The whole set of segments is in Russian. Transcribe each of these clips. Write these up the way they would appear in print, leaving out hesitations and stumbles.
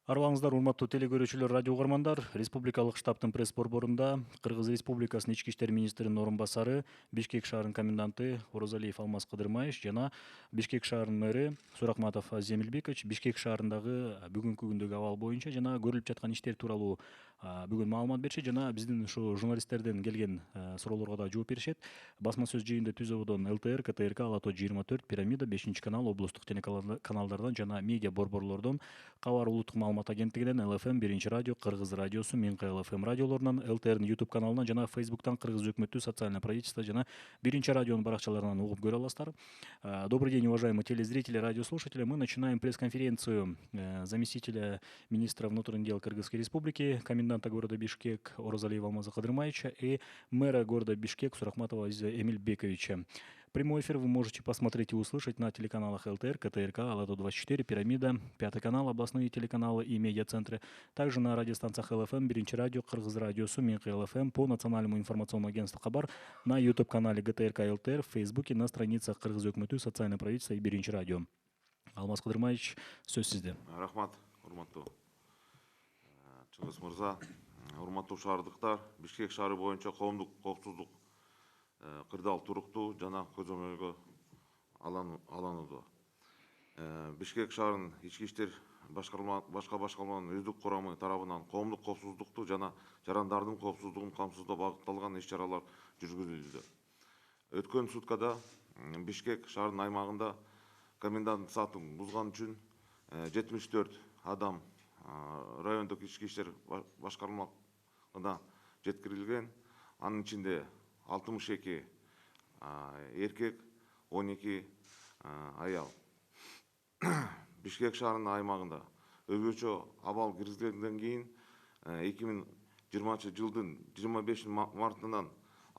Арбаңыздар, урматтуу телекөрүүчүлөр, радио угармандар. Республикалык штабтын пресс-борборунда Кыргыз Республикасынын ички иштер министринин орун басары, Бишкек шаарынын коменданты Орозалиев Алмаз Кыдырмаевич жана Бишкек шаарынын мэри Суракматов Азиз Эмилбекович Бишкек шаарындагы бүгүнкү күндөгү абал боюнча жана көрүлүп жаткан иштер тууралуу бүгүн маалымат беришет жана биздин ушу журналисттерден келген суроолорго да жооп беришет. Басма сөз жыйынды Түз абыдон ЛТР, КТРК, Ала Тоо 24, Пирамида, 5 канал, облустук телеканалдардан жана медиа борборлордон, Кабар улуттук маалымат агенттигинен, ЛФМ, Биринчи радио, Кыргыз радиосу, Минкы ЛФМ радиолорунан, ЛТРнын YouTube каналынан жана Facebooктан Кыргыз өкмөтү, социальное правительство жана Биринчи радионун баракчаларынан угуп көрө аласыздар. Добрый день, уважаемые телезрители, радиослушатели. Мы начинаем пресс-конференцию заместителя министра внутренних дел Кыргызской республики, коменданта города Бишкек Орозалиева Алмаза Кыдырмаевича и мэра города Бишкек Сурахматова Азиза Эмильбековича. Прямой эфир вы можете посмотреть и услышать на телеканалах ЛТР, КТРК, Ала Тоо 24, Пирамида, 5 канал, областные телеканалы и медиацентры. Также на радиостанциях ЛФМ, Биринчи радио, Кыргыз радиосу, Минкы ЛФМ, по национальному информационному агентству Кабар, на YouTube-канале ГТРК ЛТР, в Фейсбуке, на страницах Кыргыз өкмөтү, социальное правительство и Биринчи радио. Алмаз Кыдырмаевич, сөз сизде. Рахмат, урматтуу Чыңгыз мырза, урматтуу шаардыктар, Бишкек шаары боюнча коомдук коопсуздук кырдаал туруктуу жана көзөмөлгө алынууда. Бишкек шаарынын ички иштер башкарманын өздүк курамы тарабынан коомдук коопсуздукту жана жарандардын коопсуздугун камсыздоо багытталган иш-чаралар жүргүзүлүүдө. Өткөн суткада Бишкек шаарынын аймагында комендант саатын бузган үчүн 74 адам райондук ички иштер башкармалыгына жеткирилген. Анын ичинде 62 эркек, 12 аял. Бишкек шаарынын аймагында өзгөчө абал киргизилгенден кийин 2020 жылдын 25 мартынан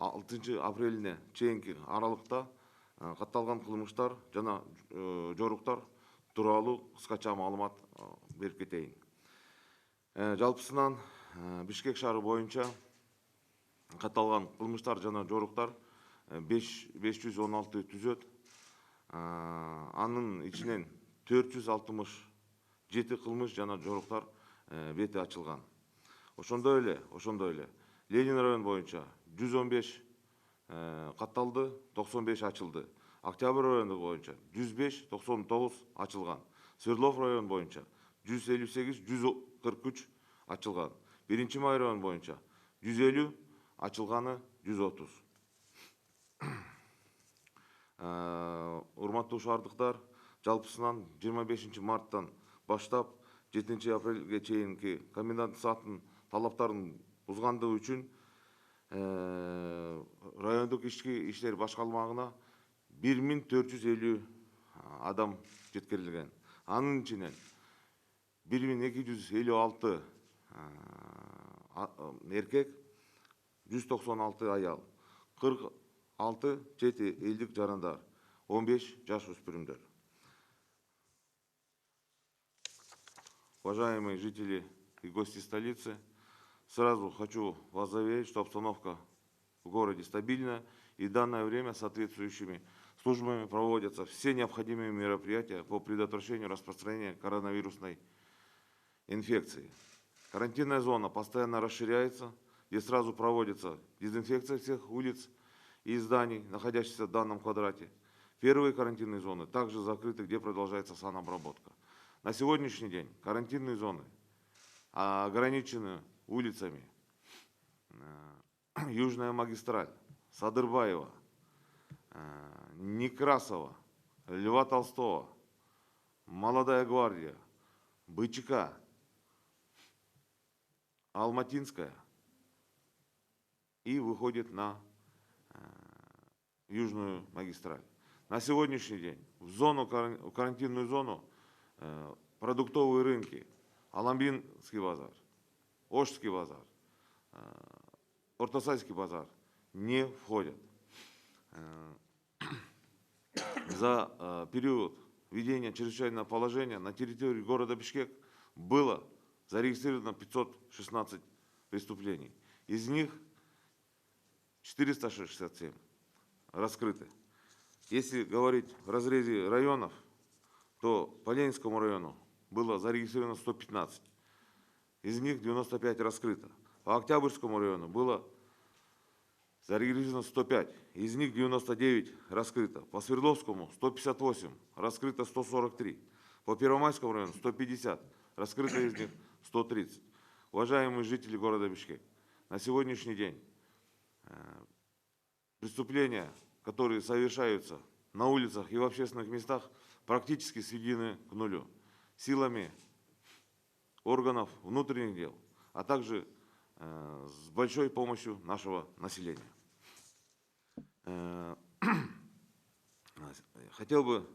6 апрелине чейинки аралыкта катталган кылмыштар жана жоруктар тууралуу кыскача маалымат берип кетейин. Жалпысынан Бишкек шаары боюнча катталган кылмыштар жана жоруктар 516 түзөт. Анын ичинен 467 кылмыш жана жоруктар бети ачылган. Ошондой эле Ленин район боюнча 115 катталды, 95 ачылды. Октябрь району боюнча 105, 99 ачылган. Свердлов район боюнча 158, 143 ачылган. Биринчи май район боюнча 150, ачылганы 130. Урматтуу шаардыктар, жалпысынан 25 марттан баштап 7 апрелге чейинки комендант саатын талаптарын бузгандыгы үчүн райондук ички иштер башкармалыгына 1450 адам жеткирилген. Анын ичинен 1256 эркек, 196 аял, 46 чет элдик жарандар, 15 жаш өспүрүмдөр. Уважаемые жители и гости столицы, сразу хочу вас заверить, что обстановка в городе стабильная, и в данное время соответствующими службами проводятся все необходимые мероприятия по предотвращению распространения коронавирусной инфекции. Карантинная зона постоянно расширяется, где сразу проводится дезинфекция всех улиц и зданий, находящихся в данном квадрате. Первые карантинные зоны также закрыты, где продолжается санобработка. На сегодняшний день карантинные зоны ограничены улицами Южная магистраль, Садырбаева, Некрасова, Льва Толстого, Молодая гвардия, Бычака, Алматинская и выходит на Южную магистраль. На сегодняшний день в карантинную зону продуктовые рынки, Аламбинский базар, Ошский базар, Ортосайский базар не входят. За период введения чрезвычайного положения на территории города Бишкек было зарегистрировано 516 преступлений. Из них 467 раскрыты. Если говорить в разрезе районов, то по Ленинскому району было зарегистрировано 115, из них 95 раскрыто. По Октябрьскому району было зарегистрировано 105, из них 99 раскрыто. По Свердловскому 158, раскрыто 143. По Первомайскому району 150, раскрыто из них 130. Уважаемые жители города Бишкек, на сегодняшний день преступления, которые совершаются на улицах и в общественных местах, практически сведены к нулю силами органов внутренних дел, а также с большой помощью нашего населения. Хотел бы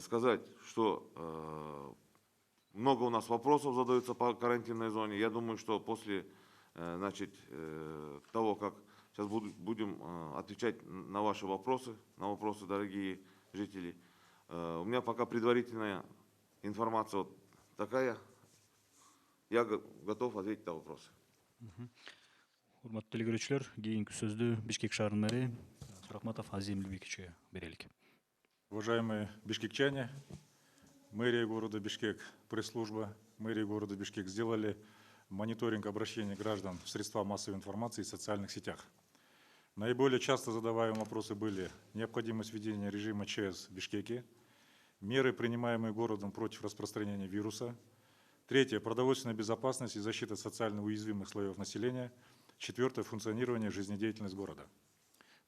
сказать, что много у нас вопросов задаются по карантинной зоне. Я думаю, что после того, как сейчас будем отвечать на ваши вопросы, дорогие жители, у меня пока предварительная информация вот такая. Я готов ответить на вопросы. Урматтуу телегөрүүчүлөр, кийинки сөздү Бишкек шаарынын мэри Сурахматов Азим Любиковичке берелик. Уважаемые бишкекчане, мэрия города Бишкек, пресс-служба мэрии города Бишкек сделали мониторинг обращений граждан в средства массовой информации и социальных сетях. Наиболее часто задаваемые вопросы были необходимость введения режима ЧС в Бишкеке, меры, принимаемые городом против распространения вируса. Третье – продовольственная безопасность и защита социально уязвимых слоев населения. Четвертое – функционирование, жизнедеятельность города.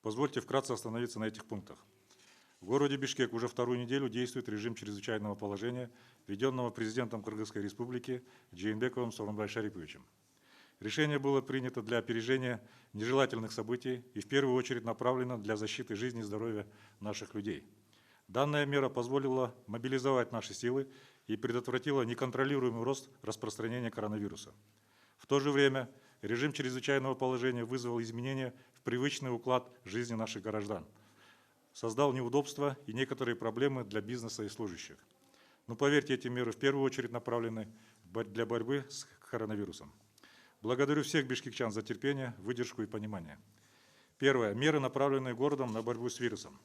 Позвольте вкратце остановиться на этих пунктах. В городе Бишкек уже вторую неделю действует режим чрезвычайного положения, введенного президентом Кыргызской республики Жээнбековым Сооронбай Шариповичем. Решение было принято для опережения нежелательных событий и в первую очередь направлено для защиты жизни и здоровья наших людей. Данная мера позволила мобилизовать наши силы и предотвратила неконтролируемый рост распространения коронавируса. В то же время режим чрезвычайного положения вызвал изменения в привычный уклад жизни наших граждан, создал неудобства и некоторые проблемы для бизнеса и служащих. Но поверьте, эти меры в первую очередь направлены для борьбы с коронавирусом. Благодарю всех бишкекчан за терпение, выдержку и понимание. Первое. Меры, направленные городом на борьбу с вирусом.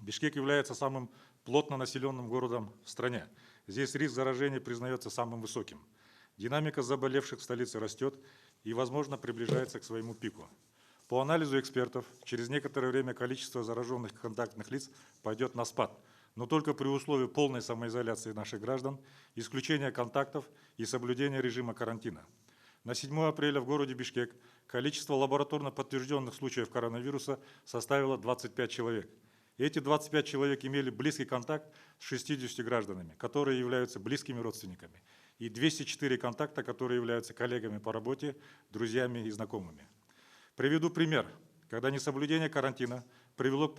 Бишкек является самым плотно населенным городом в стране. Здесь риск заражения признается самым высоким. Динамика заболевших в столице растет и, возможно, приближается к своему пику. По анализу экспертов, через некоторое время количество зараженных контактных лиц пойдет на спад, но только при условии полной самоизоляции наших граждан, исключения контактов и соблюдения режима карантина. На 7 апреля в городе Бишкек количество лабораторно подтвержденных случаев коронавируса составило 25 человек. Эти 25 человек имели близкий контакт с 60 гражданами, которые являются близкими родственниками, и 204 контакта, которые являются коллегами по работе, друзьями и знакомыми. Приведу пример, когда несоблюдение карантина привело к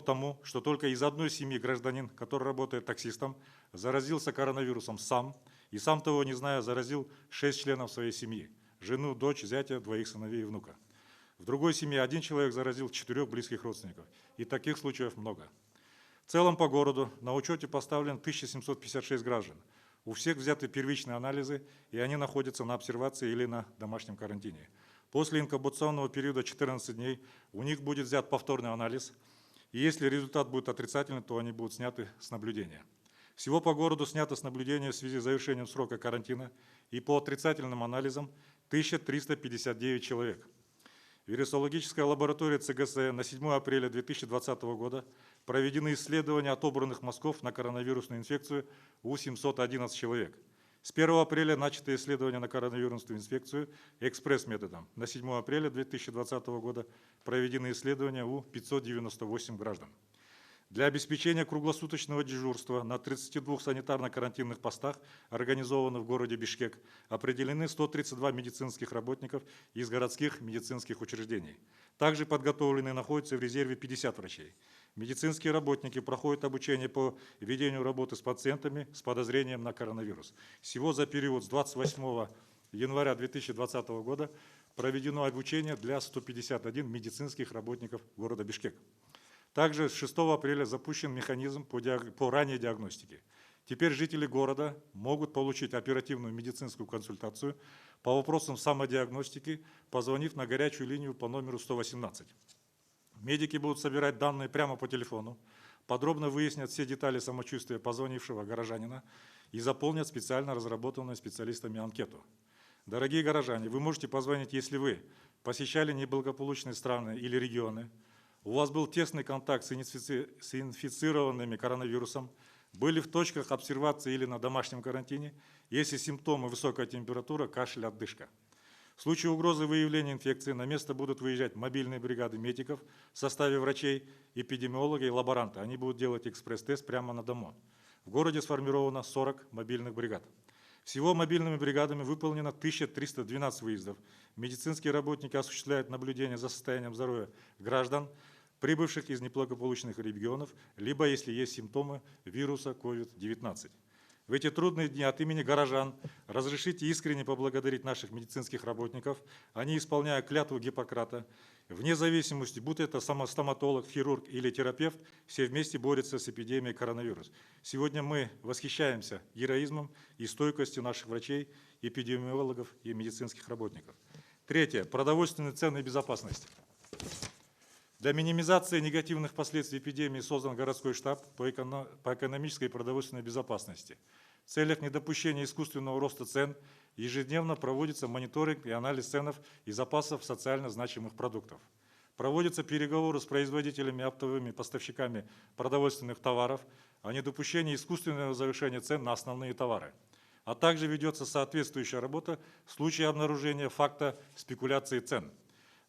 тому, что только из одной семьи гражданин, который работает таксистом, заразился коронавирусом сам, и сам того не зная, заразил 6 членов своей семьи, жену, дочь, зятя, 2 сыновей и внука. В другой семье один человек заразил 4 близких родственников, и таких случаев много. В целом по городу на учете поставлен 1756 граждан. У всех взяты первичные анализы, и они находятся на обсервации или на домашнем карантине. После инкубационного периода 14 дней у них будет взят повторный анализ, и если результат будет отрицательный, то они будут сняты с наблюдения. Всего по городу снято с наблюдения в связи с завершением срока карантина, и по отрицательным анализам 1359 человек. Вирусологическая лаборатория ЦГС на 7 апреля 2020 года проведены исследования отобранных мазков на коронавирусную инфекцию у 711 человек. С 1 апреля начаты исследования на коронавирусную инфекцию экспресс-методом. На 7 апреля 2020 года проведены исследования у 598 граждан. Для обеспечения круглосуточного дежурства на 32 санитарно-карантинных постах, организованных в городе Бишкек, определены 132 медицинских работников из городских медицинских учреждений. Также подготовлены и находятся в резерве 50 врачей. Медицинские работники проходят обучение по ведению работы с пациентами с подозрением на коронавирус. Всего за период с 28 января 2020 года проведено обучение для 151 медицинских работников города Бишкек. Также с 6 апреля запущен механизм по ранней диагностике. Теперь жители города могут получить оперативную медицинскую консультацию по вопросам самодиагностики, позвонив на горячую линию по номеру 118. Медики будут собирать данные прямо по телефону, подробно выяснят все детали самочувствия позвонившего горожанина и заполнят специально разработанную специалистами анкету. Дорогие горожане, вы можете позвонить, если вы посещали неблагополучные страны или регионы, у вас был тесный контакт с инфицированными коронавирусом, были в точках обсервации или на домашнем карантине, если симптомы высокая температура, кашель, отдышка. В случае угрозы выявления инфекции на место будут выезжать мобильные бригады медиков в составе врачей, эпидемиолога и лаборанта. Они будут делать экспресс-тест прямо на дому. В городе сформировано 40 мобильных бригад. Всего мобильными бригадами выполнено 1312 выездов. Медицинские работники осуществляют наблюдение за состоянием здоровья граждан, прибывших из неблагополучных регионов, либо если есть симптомы вируса COVID-19. В эти трудные дни от имени горожан разрешите искренне поблагодарить наших медицинских работников. Они, исполняя клятву Гиппократа, вне зависимости, будь это стоматолог, хирург или терапевт, все вместе борются с эпидемией коронавируса. Сегодня мы восхищаемся героизмом и стойкостью наших врачей, эпидемиологов и медицинских работников. Третье. Продовольственные цены и безопасность. Для минимизации негативных последствий эпидемии создан городской штаб по экономической и продовольственной безопасности. В целях недопущения искусственного роста цен ежедневно проводится мониторинг и анализ ценов и запасов социально значимых продуктов. Проводятся переговоры с производителями, оптовыми поставщиками продовольственных товаров о недопущении искусственного завышения цен на основные товары. А также ведется соответствующая работа в случае обнаружения факта спекуляции цен.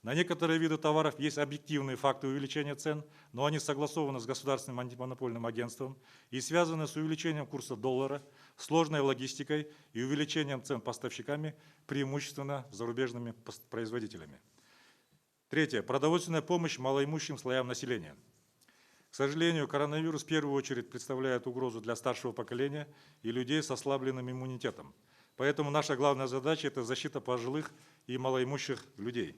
На некоторые виды товаров есть объективные факты увеличения цен, но они согласованы с Государственным антимонопольным агентством и связаны с увеличением курса доллара, сложной логистикой и увеличением цен поставщиками, преимущественно зарубежными производителями. Третье. Продовольственная помощь малоимущим слоям населения. К сожалению, коронавирус в первую очередь представляет угрозу для старшего поколения и людей с ослабленным иммунитетом. Поэтому наша главная задача – это защита пожилых и малоимущих людей.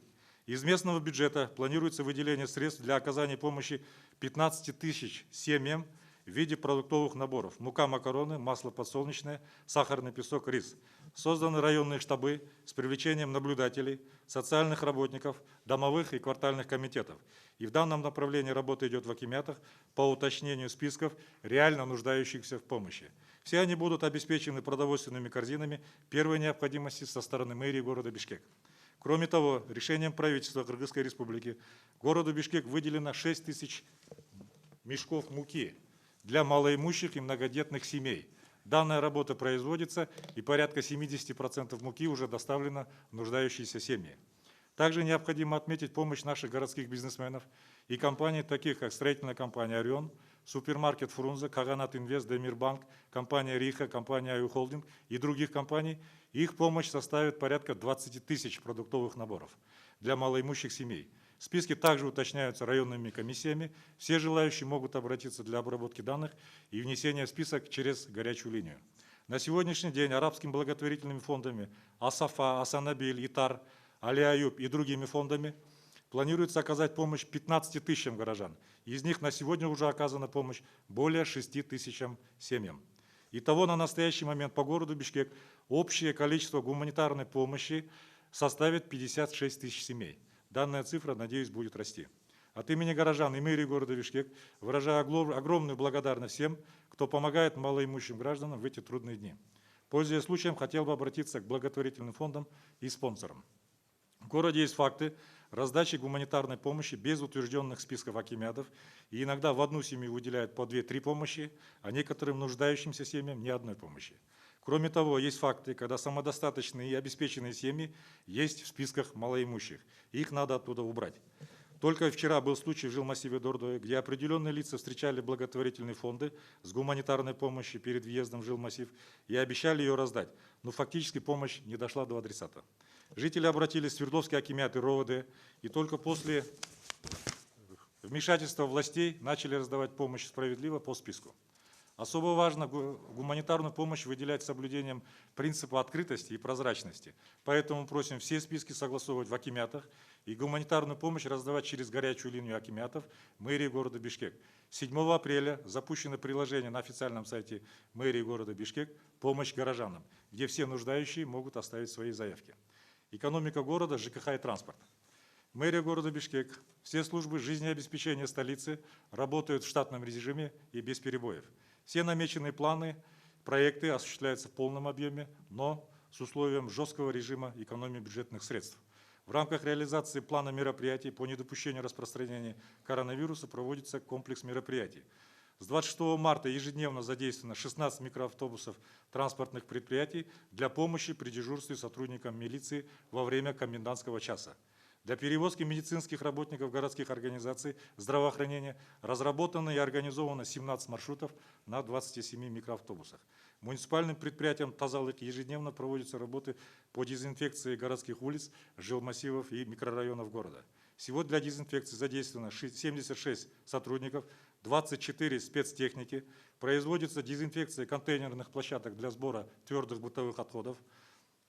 Из местного бюджета планируется выделение средств для оказания помощи 15 тысяч семьям в виде продуктовых наборов: мука, макароны, масло подсолнечное, сахарный песок, рис. Созданы районные штабы с привлечением наблюдателей, социальных работников, домовых и квартальных комитетов. И в данном направлении работа идет в акимятах по уточнению списков реально нуждающихся в помощи. Все они будут обеспечены продовольственными корзинами первой необходимости со стороны мэрии города Бишкек. Кроме того, решением правительства Кыргызской Республики городу Бишкек выделено 6 тысяч мешков муки для малоимущих и многодетных семей. Данная работа производится, и порядка 70% муки уже доставлено в нуждающиеся семьи. Также необходимо отметить помощь наших городских бизнесменов и компаний, таких как строительная компания «Орион», супермаркет «Фрунзе», «Каганат Инвест», «Демирбанк», компания «Риха», компания «Аю Холдинг» и других компаний. Их помощь составит порядка 20 тысяч продуктовых наборов для малоимущих семей. Списки также уточняются районными комиссиями. Все желающие могут обратиться для обработки данных и внесения в список через горячую линию. На сегодняшний день арабскими благотворительными фондами «Асафа», «Асанабиль», «Итар», «Али Аюб» и другими фондами планируется оказать помощь 15 тысячам горожан. Из них на сегодня уже оказана помощь более 6 тысячам семьям. Итого на настоящий момент по городу Бишкек общее количество гуманитарной помощи составит 56 тысяч семей. Данная цифра, надеюсь, будет расти. От имени горожан и мэрии города Бишкек выражаю огромную благодарность всем, кто помогает малоимущим гражданам в эти трудные дни. Пользуясь случаем, хотел бы обратиться к благотворительным фондам и спонсорам. В городе есть факты раздачи гуманитарной помощи без утвержденных списков акимятов, и иногда в одну семью выделяют по 2-3 помощи, а некоторым нуждающимся семьям ни одной помощи. Кроме того, есть факты, когда самодостаточные и обеспеченные семьи есть в списках малоимущих. Их надо оттуда убрать. Только вчера был случай в жилмассиве Дордое, где определенные лица встречали благотворительные фонды с гуманитарной помощью перед въездом в жилмассив и обещали ее раздать, но фактически помощь не дошла до адресата. Жители обратились в Свердловский акимат и РОВД, и только после вмешательства властей начали раздавать помощь справедливо по списку. Особо важно гуманитарную помощь выделять с соблюдением принципа открытости и прозрачности. Поэтому просим все списки согласовывать в акимятах и гуманитарную помощь раздавать через горячую линию акимятов мэрии города Бишкек. 7 апреля запущено приложение на официальном сайте мэрии города Бишкек «Помощь горожанам», где все нуждающие могут оставить свои заявки. Экономика города, ЖКХ и транспорт. Мэрия города Бишкек, все службы жизнеобеспечения столицы работают в штатном режиме и без перебоев. Все намеченные планы проекты осуществляются в полном объеме, но с условием жесткого режима экономии бюджетных средств. В рамках реализации плана мероприятий по недопущению распространения коронавируса проводится комплекс мероприятий. С 26 марта ежедневно задействовано 16 микроавтобусов транспортных предприятий для помощи при дежурстве сотрудникам милиции во время комендантского часа. Для перевозки медицинских работников городских организаций здравоохранения разработано и организовано 17 маршрутов на 27 микроавтобусах. Муниципальным предприятием «Тазалык» ежедневно проводятся работы по дезинфекции городских улиц, жилмассивов и микрорайонов города. Всего для дезинфекции задействовано 76 сотрудников, 24 спецтехники. Производится дезинфекция контейнерных площадок для сбора твердых бытовых отходов,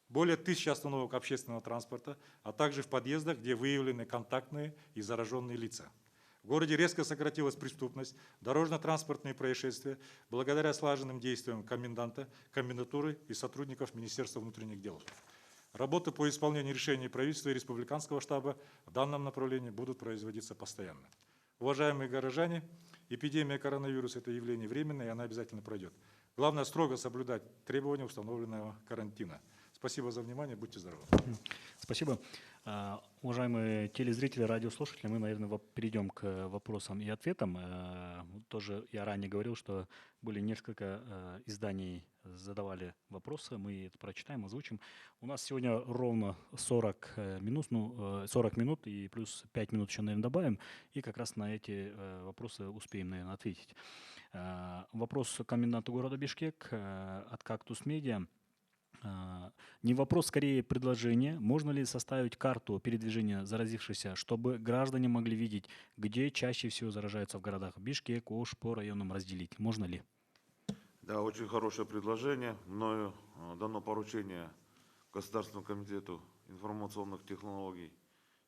более 1000 остановок общественного транспорта, а также в подъездах, где выявлены контактные и зараженные лица. В городе резко сократилась преступность, дорожно-транспортные происшествия благодаря слаженным действиям коменданта, комендатуры и сотрудников Министерства внутренних дел. Работы по исполнению решений правительства и республиканского штаба в данном направлении будут производиться постоянно. Уважаемые горожане, эпидемия коронавируса – это явление временное, и она обязательно пройдет. Главное – строго соблюдать требования установленного карантина. Спасибо за внимание, будьте здоровы. Спасибо. Уважаемые телезрители, радиослушатели, мы, наверное, перейдем к вопросам и ответам. Тоже я ранее говорил, что были несколько изданий, задавали вопросы, мы это прочитаем, озвучим. У нас сегодня ровно 40 минут и плюс 5 минут еще, наверное, добавим, и как раз на эти вопросы успеем, наверное, ответить. Вопрос коменданту города Бишкек от «Кактус Медиа». Не вопрос, скорее предложение. Можно ли составить карту передвижения заразившихся, чтобы граждане могли видеть, где чаще всего заражаются в городах Бишкек, Ош, по районам разделить? Можно ли? Да, очень хорошее предложение. Мною дано поручение Государственному комитету информационных технологий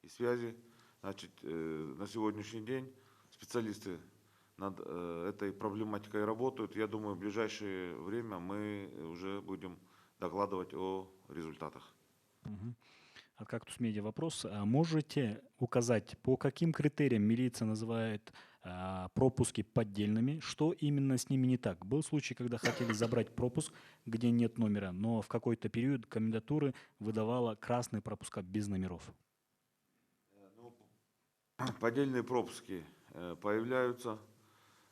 и связи. Значит, на сегодняшний день специалисты над этой проблематикой работают. Я думаю, в ближайшее время мы уже будем докладывать о результатах. От «Кактус Медиа» вопрос. Можете указать, по каким критериям милиция называет пропуски поддельными? Что именно с ними не так? Был случай, когда хотели забрать пропуск, где нет номера, но в какой-то период комендатуры выдавала красные пропуска без номеров. Поддельные пропуски появляются.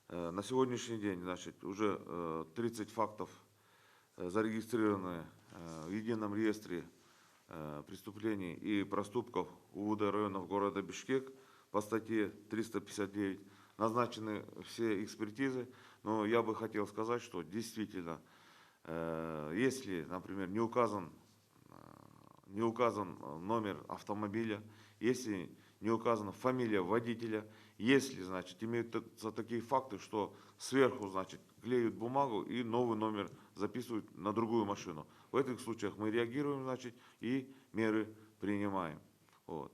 На сегодняшний день, значит, уже 30 фактов зарегистрированы в едином реестре преступлений и проступков УВД районов города Бишкек по статье 359. Назначены все экспертизы, но я бы хотел сказать, что действительно, если, например, не указан номер автомобиля, если не указана фамилия водителя, если, значит, имеются такие факты, что сверху, значит, клеют бумагу и новый номер записывают на другую машину. В этих случаях мы реагируем, значит, и меры принимаем. Вот.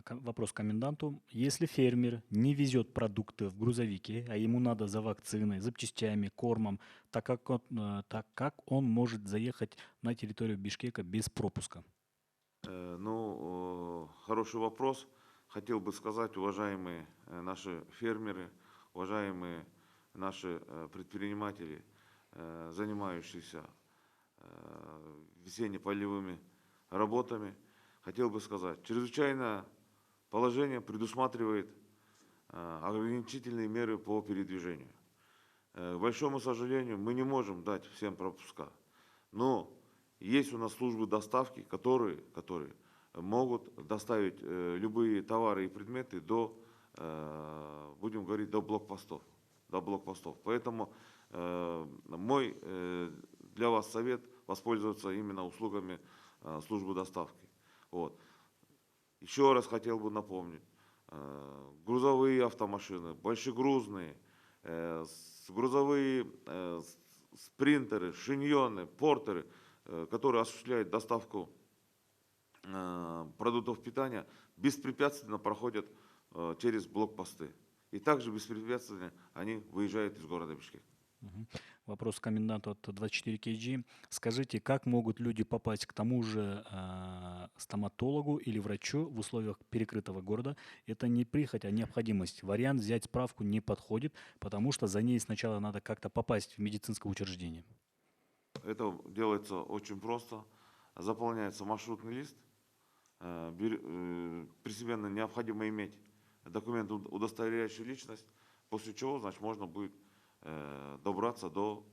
Вопрос коменданту. Если фермер не везет продукты в грузовике, а ему надо за вакциной, запчастями, кормом, так как он может заехать на территорию Бишкека без пропуска? Хороший вопрос. Хотел бы сказать, уважаемые наши фермеры, уважаемые наши предприниматели, занимающиеся весенне-полевыми работами, хотел бы сказать, чрезвычайное положение предусматривает ограничительные меры по передвижению. К большому сожалению, мы не можем дать всем пропуска, но есть у нас службы доставки, которые могут доставить любые товары и предметы до, будем говорить, до блокпостов. Поэтому мой для вас совет воспользоваться именно услугами службы доставки. Вот. Еще раз хотел бы напомнить, грузовые автомашины, большегрузные, грузовые спринтеры, шиньоны, портеры, которые осуществляют доставку продуктов питания, беспрепятственно проходят через блокпосты. И также беспрепятственно они выезжают из города Бишкек. Мгм. Вопрос к коменданту от 24 KG. Скажите, как могут люди попасть к тому же стоматологу или врачу в условиях перекрытого города? Это не прихоть, а необходимость. Вариант взять справку не подходит, потому что за ней сначала надо как-то попасть в медицинское учреждение. Это делается очень просто. Заполняется маршрутный лист. При себе необходимо иметь документ, удостоверяющий личность, после чего, значит, можно будет добраться до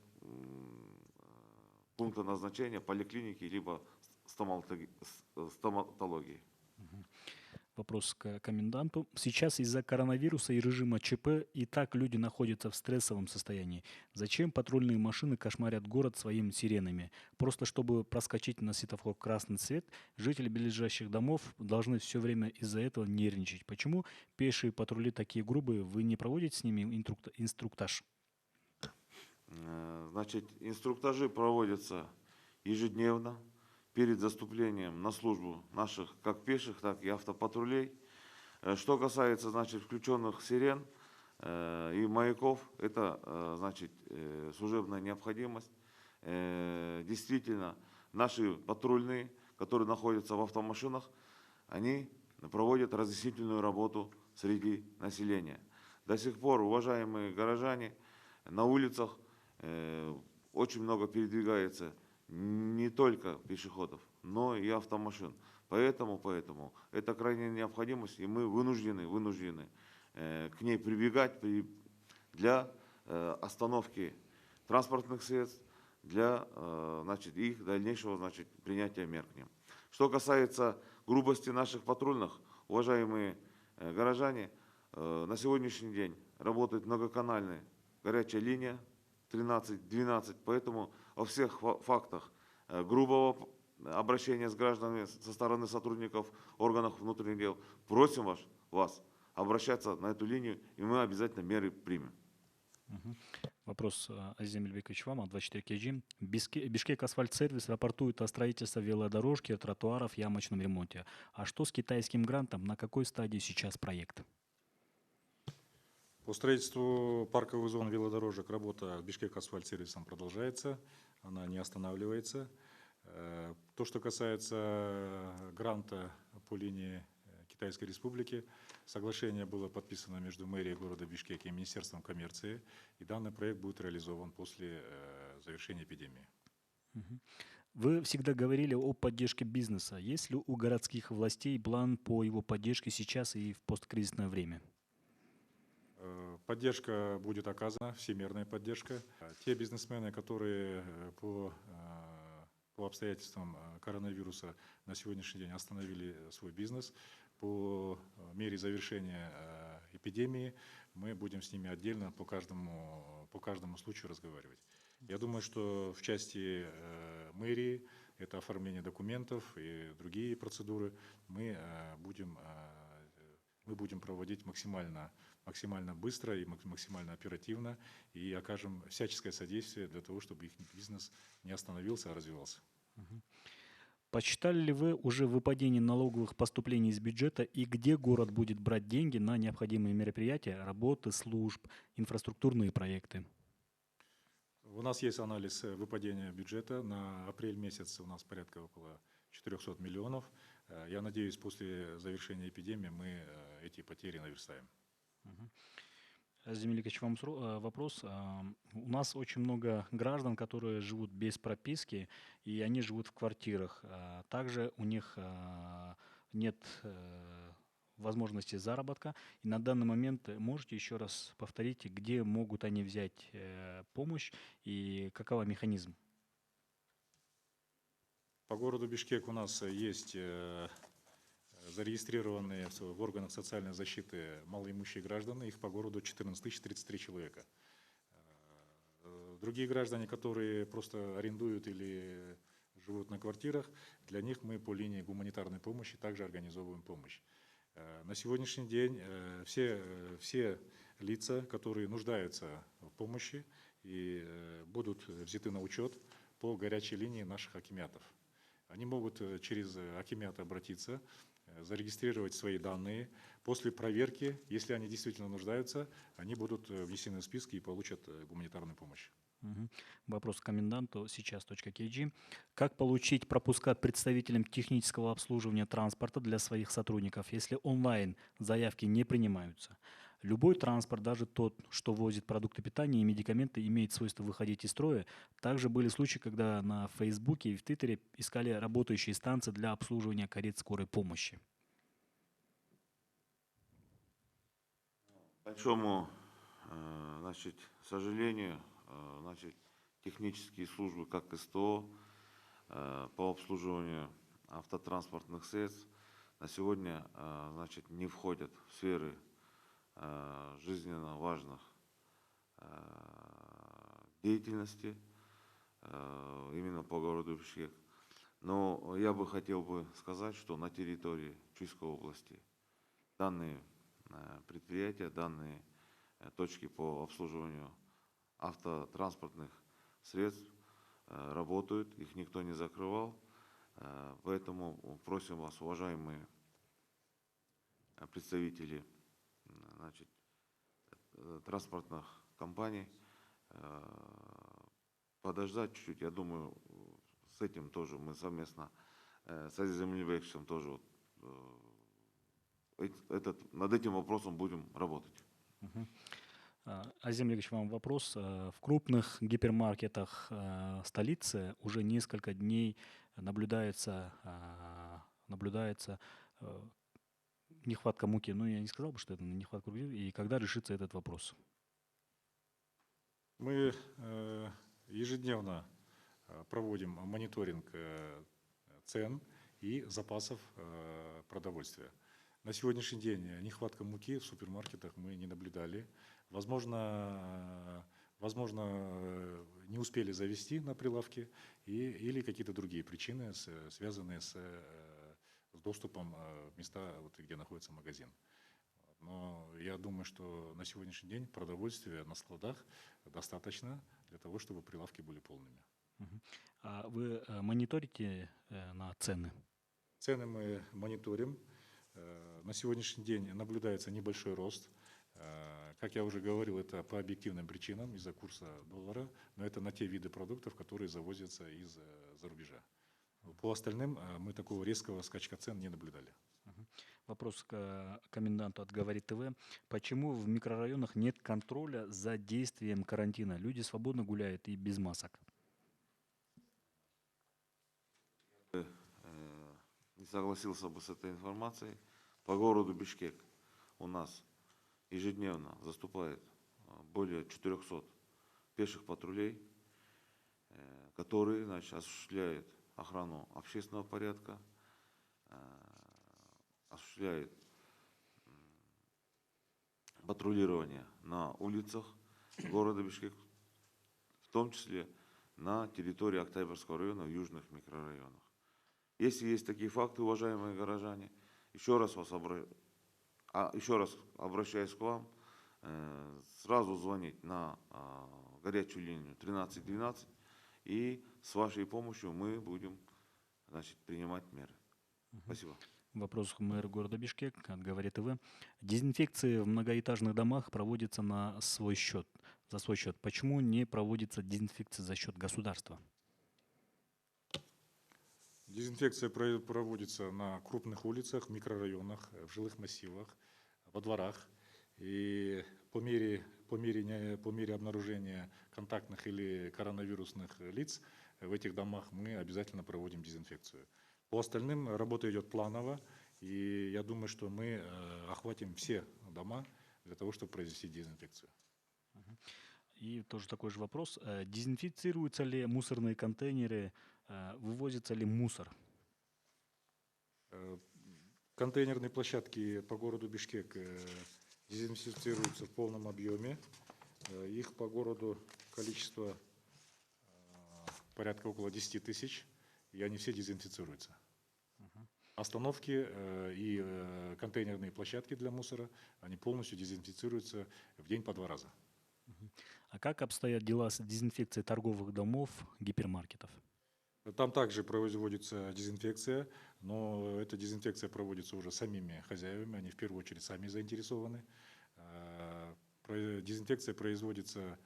пункта назначения поликлиники либо стоматологии. Вопрос к коменданту. Сейчас из-за коронавируса и режима ЧП и так люди находятся в стрессовом состоянии. Зачем патрульные машины кошмарят город своими сиренами? Просто чтобы проскочить на светофор красный цвет, жители ближайших домов должны все время из-за этого нервничать. Почему пешие патрули такие грубые? Вы не проводите с ними инструктаж? Значит, инструктажи проводятся ежедневно перед заступлением на службу наших как пеших, так и автопатрулей. Что касается, значит, включенных сирен и маяков, это, значит, служебная необходимость. Действительно, наши патрульные, которые находятся в автомашинах, они проводят разъяснительную работу среди населения. До сих пор, уважаемые горожане, на улицах очень много передвигается не только пешеходов, но и автомашин. Поэтому это крайняя необходимость, и мы вынуждены к ней прибегать для остановки транспортных средств, для значит, их дальнейшего, значит, принятия мер к ним. Что касается грубости наших патрульных, уважаемые горожане, на сегодняшний день работает многоканальная горячая линия 13-12, поэтому о всех фактах грубого обращения с гражданами со стороны сотрудников органов внутренних дел просим вас обращаться на эту линию, и мы обязательно меры примем. Вопрос, Азиза Мельбекович, вам от 24 KG. Бишкек асфальт-сервис рапортует о строительстве велодорожки, тротуаров, ямочном ремонте. А что с китайским грантом? На какой стадии сейчас проект? По строительству парковых зон велодорожек работа Бишкек асфальт-сервисом продолжается, она не останавливается. То, что касается гранта по линии Китайской Республики, соглашение было подписано между мэрией города Бишкек и Министерством коммерции, и данный проект будет реализован после завершения эпидемии. Вы всегда говорили о поддержке бизнеса. Есть ли у городских властей план по его поддержке сейчас и в посткризисное время? Поддержка будет оказана, всемирная поддержка. Те бизнесмены, которые по обстоятельствам коронавируса на сегодняшний день остановили свой бизнес, по мере завершения эпидемии мы будем с ними отдельно по каждому случаю разговаривать. Я думаю, что в части мэрии, это оформление документов и другие процедуры, мы будем проводить максимально быстро и максимально оперативно и окажем всяческое содействие для того, чтобы их бизнес не остановился, а развивался. Посчитали ли вы уже выпадение налоговых поступлений из бюджета и где город будет брать деньги на необходимые мероприятия, работы, служб, инфраструктурные проекты? У нас есть анализ выпадения бюджета. На апрель месяц у нас порядка около 400 миллионов. Я надеюсь, после завершения эпидемии мы эти потери наверстаем. Азиза Меликович, вам вопрос. У нас очень много граждан, которые живут без прописки, и они живут в квартирах. Также у них нет возможности заработка. И на данный момент можете еще раз повторить, где могут они взять помощь и каков механизм? По городу Бишкек у нас есть зарегистрированные в органах социальной защиты малоимущие граждане, их по городу 14 033 человека. Другие граждане, которые просто арендуют или живут на квартирах, для них мы по линии гуманитарной помощи также организовываем помощь. На сегодняшний день все лица, которые нуждаются в помощи, и будут взяты на учет по горячей линии наших акимятов. Они могут через акимята обратиться зарегистрировать свои данные. После проверки, если они действительно нуждаются, они будут внесены в списки и получат гуманитарную помощь. Вопрос к коменданту сейчас.kg. Как получить пропуска представителям технического обслуживания транспорта для своих сотрудников, если онлайн заявки не принимаются? Любой транспорт, даже тот, что возит продукты питания и медикаменты, имеет свойство выходить из строя. Также были случаи, когда на Фейсбуке и в Твиттере искали работающие станции для обслуживания карет скорой помощи. К большому, сожалению, технические службы, как СТО, по обслуживанию автотранспортных средств на сегодня, не входят в сферы жизненно важных деятельности именно по городу Бишкек. Но я бы хотел сказать, что на территории Чуйской области данные предприятия, данные точки по обслуживанию автотранспортных средств работают, их никто не закрывал. Поэтому просим вас, уважаемые представители транспортных компаний, подождать чуть-чуть. Я думаю, с этим тоже мы совместно с Азизом Ильбековичем тоже над этим вопросом будем работать. Азим Ильич, вам вопрос. В крупных гипермаркетах столицы уже несколько дней наблюдается нехватка муки. Ну, я не сказал бы, что это нехватка муки. И когда решится этот вопрос? Мы ежедневно проводим мониторинг цен и запасов продовольствия. На сегодняшний день нехватка муки в супермаркетах мы не наблюдали. Возможно, не успели завести на прилавке или какие-то другие причины, связанные с доступом в места, где находится магазин. Но я думаю, что на сегодняшний день продовольствия на складах достаточно для того, чтобы прилавки были полными. А вы мониторите на цены? Цены мы мониторим. На сегодняшний день наблюдается небольшой рост. Как я уже говорил, это по объективным причинам из-за курса доллара, но это на те виды продуктов, которые завозятся из-за рубежа. По остальным мы такого резкого скачка цен не наблюдали. Вопрос к коменданту от «Говорит ТВ». Почему в микрорайонах нет контроля за действием карантина? Люди свободно гуляют и без масок. Не согласился бы с этой информацией. По городу Бишкек у нас ежедневно заступает более 400 пеших патрулей, которые осуществляют охрану общественного порядка, осуществляют патрулирование на улицах города Бишкек, в том числе на территории Октябрьского района в южных микрорайонах. Если есть такие факты, уважаемые горожане, еще раз обращаюсь к вам, сразу звонить на горячую линию 1312, и с вашей помощью мы будем принимать меры. Спасибо. Вопрос к мэру города Бишкек от «Говорит ТВ». Дезинфекция в многоэтажных домах проводится за свой счет. Почему не проводится дезинфекция за счет государства? Дезинфекция проводится на крупных улицах, микрорайонах, в жилых массивах, во дворах. И по мере обнаружения контактных или коронавирусных лиц в этих домах мы обязательно проводим дезинфекцию. По остальным работа идет планово, и я думаю, что мы охватим все дома для того, чтобы произвести дезинфекцию. И тоже такой же вопрос. Дезинфицируются ли мусорные контейнеры, вывозится ли мусор? Контейнерные площадки по городу Бишкек дезинфицируются в полном объеме. Их по городу количество порядка около 10 тысяч, и они все дезинфицируются. Остановки и контейнерные площадки для мусора, они полностью дезинфицируются в день по 2 раза. А как обстоят дела с дезинфекцией торговых домов, гипермаркетов? Там также производится дезинфекция, но эта дезинфекция проводится уже самими хозяевами, они в первую очередь сами заинтересованы. Дезинфекция производится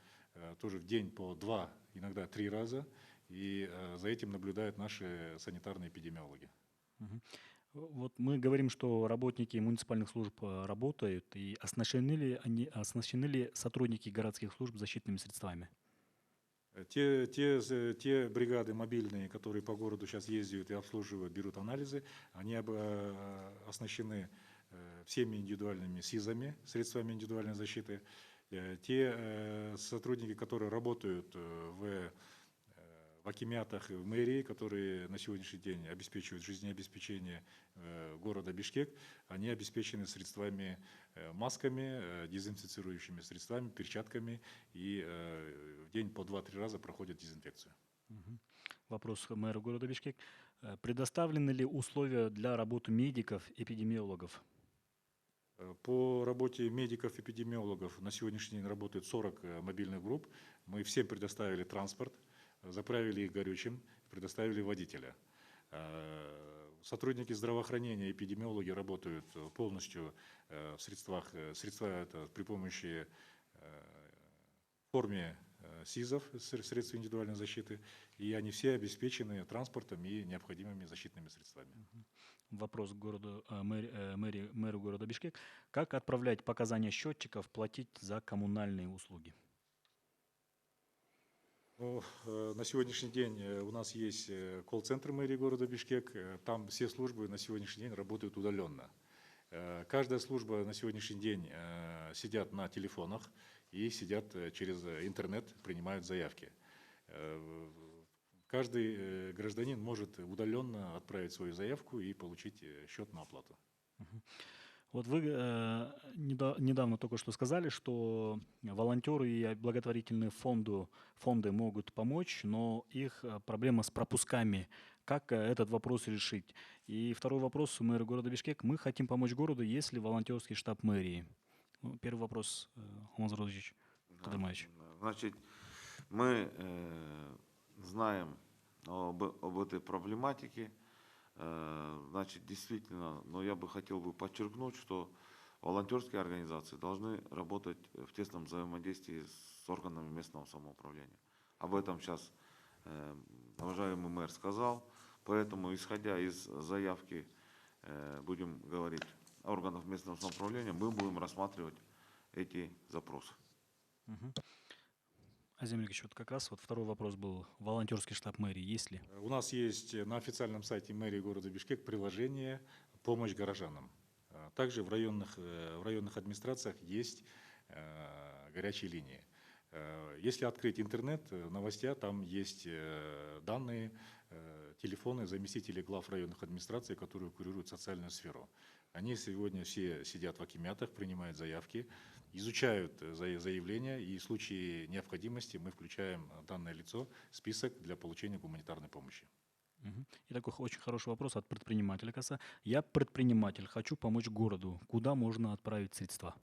тоже в день по 2, иногда 3 раза, и за этим наблюдают наши санитарные эпидемиологи. Мгм. Вот мы говорим, что работники муниципальных служб работают, и оснащены ли сотрудники городских служб защитными средствами? Те бригады мобильные, которые по городу сейчас ездят и обслуживают, берут анализы, они оснащены всеми индивидуальными СИЗами, средствами индивидуальной защиты. Те сотрудники, которые работают в акимятах и в мэрии, которые на сегодняшний день обеспечивают жизнеобеспечение города Бишкек, они обеспечены средствами, масками, дезинфицирующими средствами, перчатками, и в день по 2-3 раза проходят дезинфекцию. Мгм. Вопрос к мэру города Бишкек. Предоставлены ли условия для работы медиков, эпидемиологов? По работе медиков-эпидемиологов на сегодняшний день работает 40 мобильных групп. Мы всем предоставили транспорт, заправили их горючим, предоставили водителя. Сотрудники здравоохранения, эпидемиологи работают полностью в средства это при помощи в форме СИЗов, средств индивидуальной защиты, и они все обеспечены транспортом и необходимыми защитными средствами. Вопрос к мэру города Бишкек. Как отправлять показания счетчиков, платить за коммунальные услуги? Ну, на сегодняшний день у нас есть колл-центр мэрии города Бишкек. Там все службы на сегодняшний день работают удаленно. Каждая служба на сегодняшний день сидят на телефонах и сидят через интернет, принимают заявки. Каждый гражданин может удаленно отправить свою заявку и получить счет на оплату. Вот вы недавно только что сказали, что волонтеры и благотворительные фонды могут помочь, но их проблема с пропусками. Как этот вопрос решить? И второй вопрос у мэра города Бишкек. Мы хотим помочь городу, есть ли волонтерский штаб мэрии? Ну, первый вопрос, Алмаз Розович Кадырмаевич. Значит, мы знаем об этой проблематике. Значит, действительно, но я бы хотел подчеркнуть, что волонтерские организации должны работать в тесном взаимодействии с органами местного самоуправления. Об этом сейчас уважаемый мэр сказал. Поэтому, исходя из заявки, будем говорить, органов местного самоуправления, мы будем рассматривать эти запросы. Азим Ильич, вот как раз вот второй вопрос был. Волонтерский штаб мэрии есть ли? У нас есть на официальном сайте мэрии города Бишкек приложение «Помощь горожанам». Также в районных администрациях есть горячие линии. Если открыть интернет, новостя, там есть данные, телефоны заместителей глав районных администраций, которые курируют социальную сферу. Они сегодня все сидят в акимятах, принимают заявки, изучают заявления, и в случае необходимости мы включаем данное лицо в список для получения гуманитарной помощи. И такой очень хороший вопрос от предпринимателя. Я предприниматель, хочу помочь городу. Куда можно отправить средства?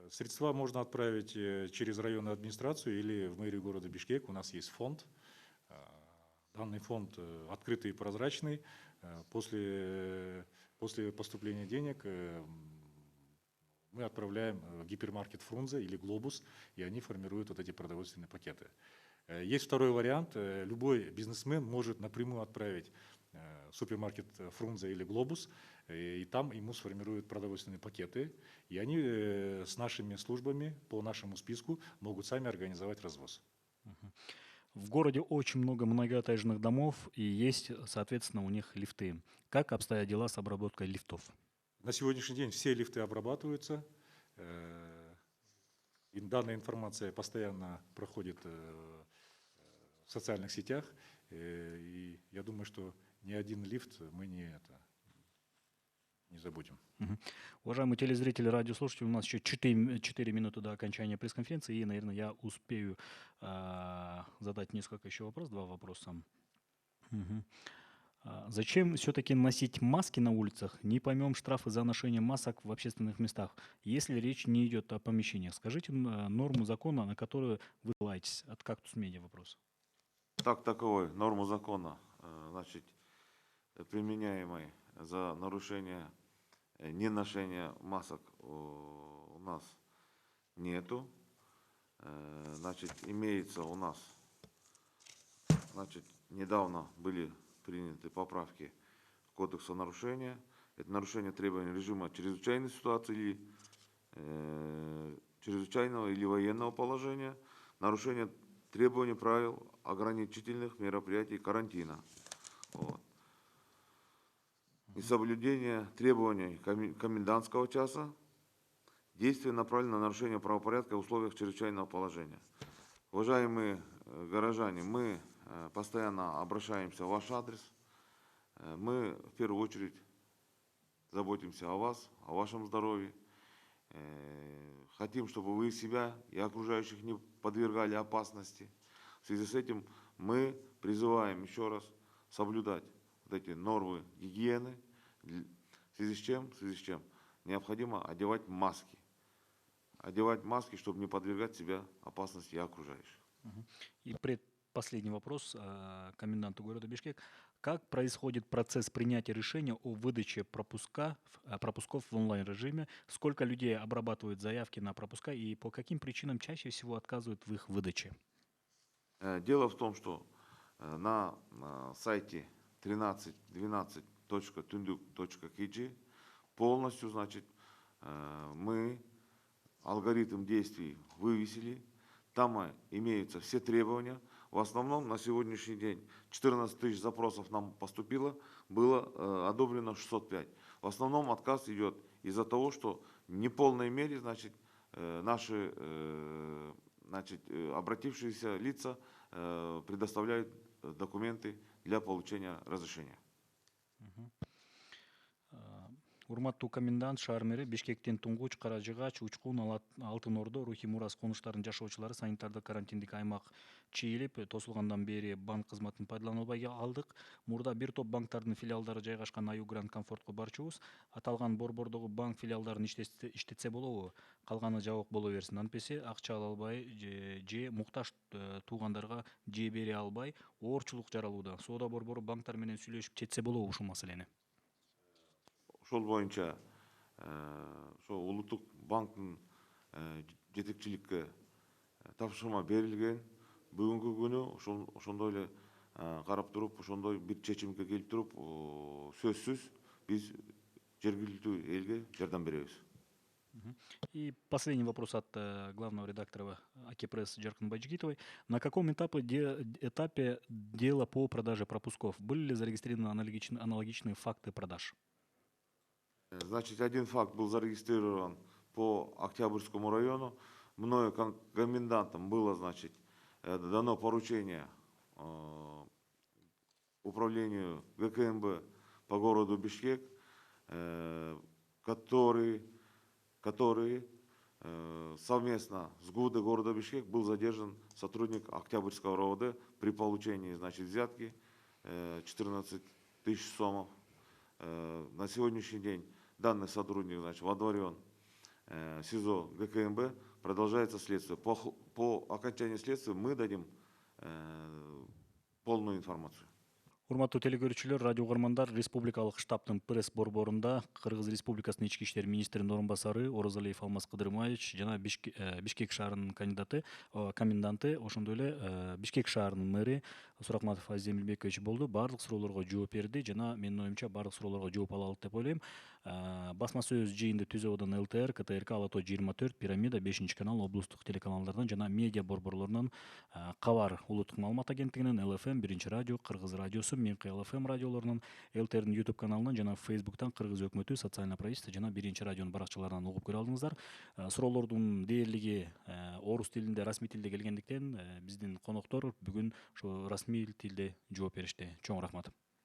Средства можно отправить через районную администрацию или в мэрию города Бишкек. У нас есть фонд. Данный фонд открытый и прозрачный. После поступления денег мы отправляем в гипермаркет Фрунзе или Глобус, и они формируют вот эти продовольственные пакеты. Есть второй вариант. Любой бизнесмен может напрямую отправить в супермаркет Фрунзе или Глобус, и там ему сформируют продовольственные пакеты, и они с нашими службами по нашему списку могут сами организовать развоз. В городе очень много многоэтажных домов, и есть, соответственно, у них лифты. Как обстоят дела с обработкой лифтов? На сегодняшний день все лифты обрабатываются. И данная информация постоянно проходит в социальных сетях. И я думаю, что ни один лифт мы не забудем. Уважаемые телезрители, радиослушатели, у нас еще 4 минуты до окончания пресс-конференции, и, наверное, я успею задать несколько еще вопросов, 2 вопроса. Зачем все-таки носить маски на улицах? Не поймем штрафы за ношение масок в общественных местах, если речь не идет о помещениях. Скажите норму закона, на которую вы ссылаетесь. От «Кактус Медиа» вопрос. так таковой нормы закона, значит, применяемой за нарушение неношения масок у нас нету. Значит, имеется у нас, значит, недавно были приняты поправки к кодексу нарушения. Это нарушение требований режима чрезвычайной ситуации или чрезвычайного или военного положения, нарушение требований правил ограничительных мероприятий карантина. Вот. Несоблюдение требований комендантского часа, действия направлены на нарушение правопорядка в условиях чрезвычайного положения. Уважаемые горожане, мы постоянно обращаемся в ваш адрес. Мы в первую очередь заботимся о вас, о вашем здоровье. Хотим, чтобы вы себя и окружающих не подвергали опасности. В связи с этим мы призываем еще раз соблюдать вот эти нормы гигиены, в связи с чем необходимо одевать маски. Одевать маски, чтобы не подвергать себя опасности и окружающих. И предпоследний вопрос коменданту города Бишкек. Как происходит процесс принятия решения о выдаче пропусков в онлайн-режиме? Сколько людей обрабатывают заявки на пропуска и по каким причинам чаще всего отказывают в их выдаче? Дело в том, что на сайте 1312.tunduк.kg полностью, значит, мы алгоритм действий вывесили. Там имеются все требования. В основном на сегодняшний день 14 тысяч запросов нам поступило, было одобрено 605. В основном отказ идет из-за того, что в неполной мере, значит, наши обратившиеся лица предоставляют документы для получения разрешения. Урматтуу комендант, шаар мэри Бишкектин Туңгуч, Каражыгач, Учкун, Алтын Ордо, Рухи Мурас конуштарынын жашоочулары санитардык карантиндик аймак чийилип, тосулгандан бери банк кызматын пайдаланбай алдык. Мурда бир топ банктардын филиалдары жайгашкан Аю Гранд Комфортко барчубуз. Аталган борбордогу банк филиалдарын иштетсе болобу? Калганы жабык боло берсин. Антпесе акча ала албай же муктаж туугандарга же бере албай оорчулук жаралууда. Соода борбору банктар менен сүйлөшүп четсе болобу ушул маселени? Ошол боюнча ошол улуттук банктын жетекчиликке тапшырма берилген. Бүгүнкү күнү ошондой эле карап туруп, ошондой бир чечимге келип туруп, сөзсүз биз жергиликтүү элге жардам беребиз. И последний вопрос от главного редактора Акипресс Жаркын Байджигитовой. На каком этапе дело по продаже пропусков? Были ли зарегистрированы аналогичные факты продаж? Значит, один факт был зарегистрирован по Октябрьскому району. Мною комендантом было, значит, дано поручение управлению ГКМБ по городу Бишкек, который совместно с ГУД города Бишкек был задержан сотрудник Октябрьского РОВД при получении, значит, взятки 14 тысяч сомов. На сегодняшний день данный сотрудник, значит, водворен СИЗО ГКМБ, продолжается следствие. По окончании следствия мы дадим полную информацию. Урматтуу телекөрүүчүлөр, радио угармандар, республикалык штабтын пресс борборунда Кыргыз Республикасынын ички иштер министринин орун басары Орозалиев Алмаз Кыдырмаевич жана Бишкек шаарынын коменданты, ошондой эле Бишкек шаарынын мэри Суракматов Азиз Эмилбекович болду. Баардык суроолорго жооп берди жана менин оюмча баардык суроолорго жооп ала алды деп ойлойм. Басма сөз жыйынды түзүп атқан ЛТР, КТРК, Алато 24, Пирамида, 5 канал, облустук телеканалдардан жана медиа борборлорунан Кабар улуттук маалымат агенттигинин, ЛФМ, 1 радио, Кыргыз радиосу, Менкы ЛФМ радиолорунан, ЛТРдин YouTube каналынан жана Facebook'tan Кыргыз өкмөтү, социальное правительство жана 1 радионун баракчаларынан угуп көрө алдыңыздар. Суроолордун дээрлиги орус тилинде, расмий тилде келгендиктен биздин коноктор бүгүн ошо расмий тилде жооп беришти. Чоң рахмат.